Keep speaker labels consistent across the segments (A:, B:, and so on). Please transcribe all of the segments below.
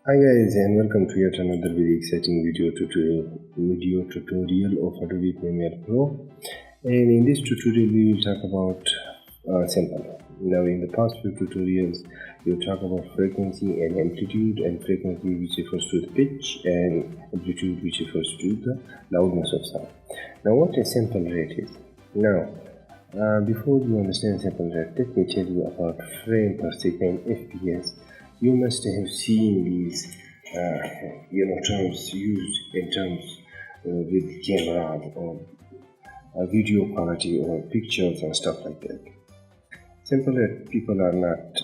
A: Hi guys, and welcome to yet another very exciting video tutorial of Adobe Premiere Pro. And in this tutorial we will talk about sample. Now in the past few tutorials we will talk about frequency and amplitude, and frequency which refers to the pitch and amplitude which refers to the loudness of sound. Now what a sample rate is. Now before you understand sample rate, let me tell you about frame per second, FPS. You must have seen these terms used in terms with cameras or video quality or pictures and stuff like that. Sample rate people are not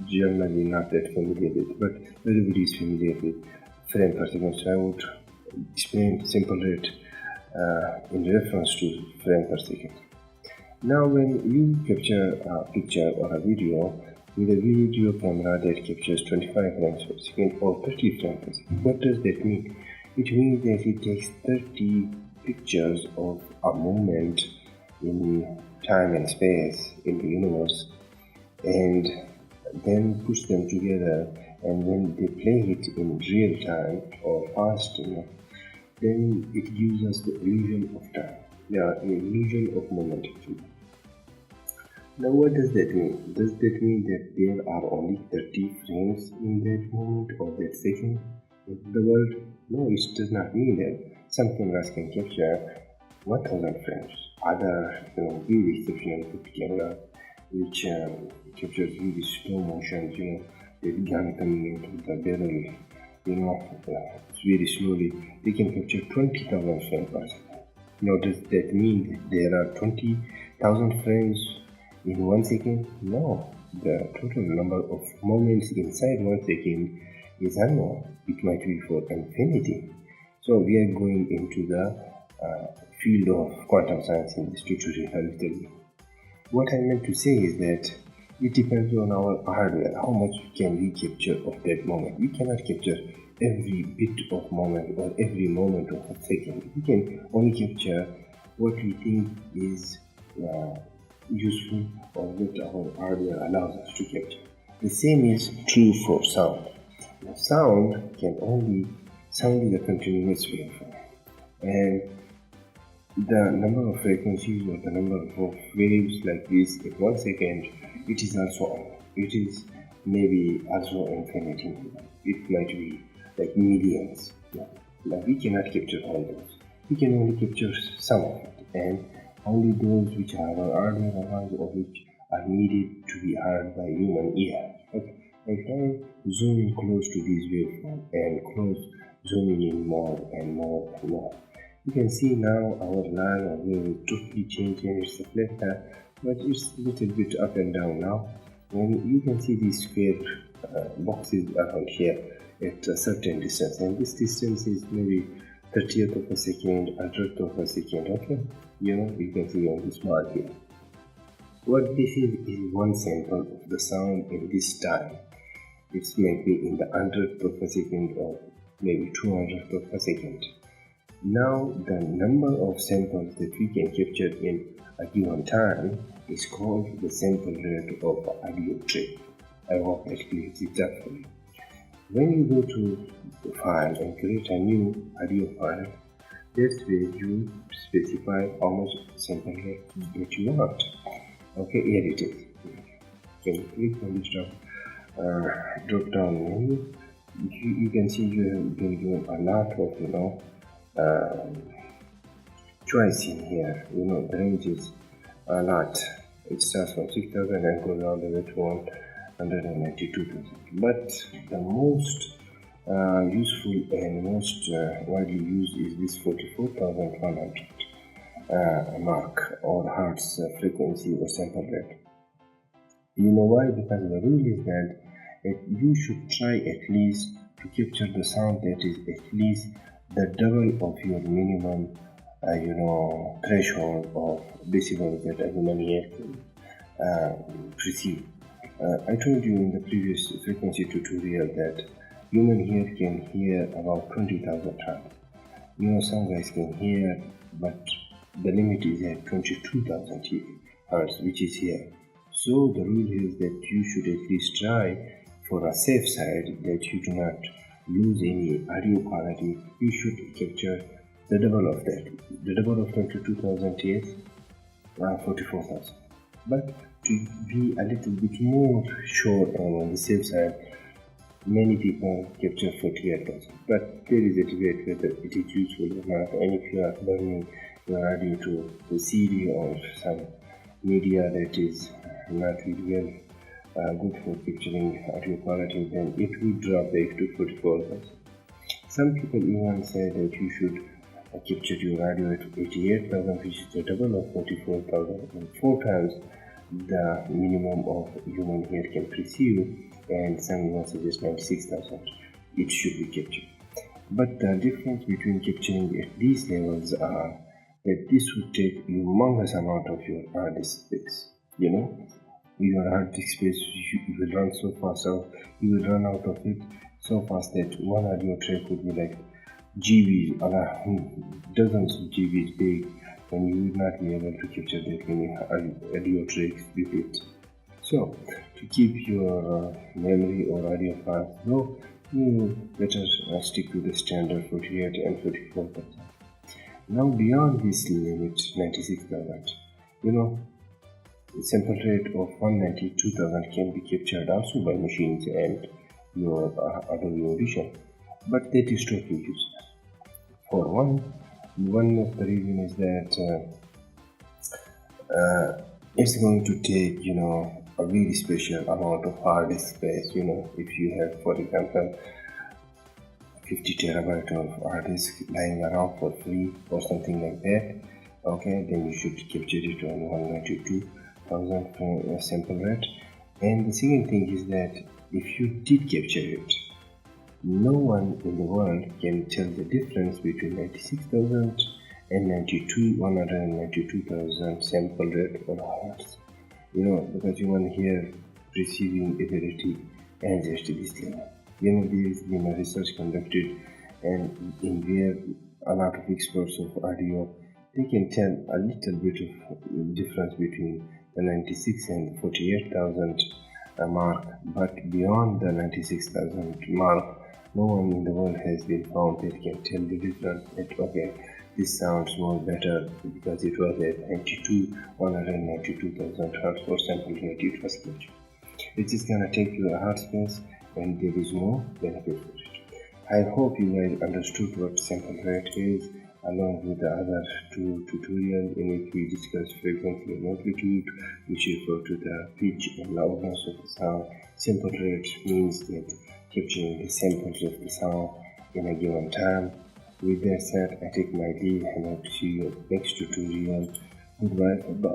A: generally not that familiar with, but everybody is familiar with frame per second. So I would explain sample rate in reference to frame per second. Now when you capture a picture or a video with a video camera that captures 25 frames per second or 30 frames per second, what does that mean? It means that it takes 30 pictures of a moment in time and space in the universe and then push them together, and when they play it in real time or fast enough, then it gives us the illusion of time, the illusion of moment actually. Now what does that mean? Does that mean that there are only 30 frames in that moment or that second in the world? No, it does not mean that. Some cameras can capture 1000 frames. Other, really exceptional good camera which captures really slow motion, the gun coming into the barrel, very slowly. They can capture 20,000 frames per second. Now does that mean that there are 20,000 frames in 1 second? No, the total number of moments inside 1 second is unknown. It might be for infinity. So we are going into the field of quantum science in this tutorial. I will tell you. What I meant to say is that it depends on our hardware, how much can we capture of that moment. We cannot capture every bit of moment or every moment of a second. We can only capture what we think is useful or what our hardware allows us to capture. The same is true for sound. Now, sound can only sound is a continuous waveform, and the number of frequencies or the number of waves like this in 1 second, it is maybe also infinity. It might be like millions. Now we cannot capture all those. We can only capture some of it, and only those which are hardware allowed or which are needed to be heard by human ear. Okay. If I zoom in close to this waveform and zooming in more and more and more, you can see now our line of wave is totally changing. It's a flat line, but it's a little bit up and down now. And you can see these square boxes around here at a certain distance, and this distance is maybe 30th of a second, 100th of a second. Okay, you can see on this mark here. What this is one sample of the sound in this time. It's maybe in the 100th of a second or maybe 200th of a second. Now the number of samples that we can capture in a given time is called the sample rate of audio track. I hope that clears it up for you. When you go to the file and create a new audio file, that's where you specify how much sample rate that you want. Okay, here it is. Can you click on this drop down menu? You can see you have been given a lot of choice in here. The range is a lot. It starts from 6,000 and goes all the way to 192,000. But the most useful and most widely used is this 44,100 mark or hertz frequency or sample rate. You know why? Because the rule is that you should try at least to capture the sound that is at least the double of your minimum threshold of decibels that a human ear can perceive. I told you in the previous frequency tutorial that human ear can hear about 20,000 hertz. Some guys can hear, but the limit is at 22,000 hertz, which is here. So the rule is that you should at least try for a safe side, that you do not lose any audio quality, you should capture the double of that. The double of 22,000 is 44,000. But to be a little bit more sure and on the safe side, many people capture 48,000. But there is a debate whether it is useful or not, and if you are burning your audio to the CD or some media that is not really good for capturing audio quality, then it will drop back to 44,000. Some people even say that you should capture your audio at 88,000, which is the double of 44,000, and 4 times the minimum of human ear can perceive, and some even suggest 96,000 it should be captured. But the difference between capturing at these levels are that this would take humongous amount of your hard disk space. Your hard disk space will run so fast, so you will run out of it so fast that one audio track would be like GBs, dozens of GBs big, and you will not be able to capture that many audio tracks with it. So, to keep your memory or audio files low, you better stick to the standard 48 and 44,000. Now, beyond this limit, 96,000, the sample rate of 192,000 can be captured also by machines and your Adobe Audition, but that is totally useless. For one of the reason is that it's going to take a very special amount of hard disk space. If you have, for example, 50 terabyte of hard disk lying around for free or something like that, okay, then you should capture it on 192,000 sample rate. And the second thing is that if you did capture it, no one in the world can tell the difference between 96,000 and 192,000 sample rate on hertz. Because human hear receiving ability and just this level. There has been a research conducted, and in where a lot of experts of audio, they can tell a little bit of difference between the 96 and 48,000 mark, but beyond the 96,000 mark, no one in the world has been found that can tell the difference. That okay, this sounds more better because it was at 192,000 hertz for sample rate it was captured. It is gonna take you a hard space, and there is no benefit for it. I hope you guys understood what sample rate is, along with the other two tutorials in which we discuss frequency and amplitude, which refer to the pitch and loudness of the sound. Sample rate means that capturing the samples of the sound in a given time. With that said, I take my leave and I will see you next tutorial. Goodbye for now.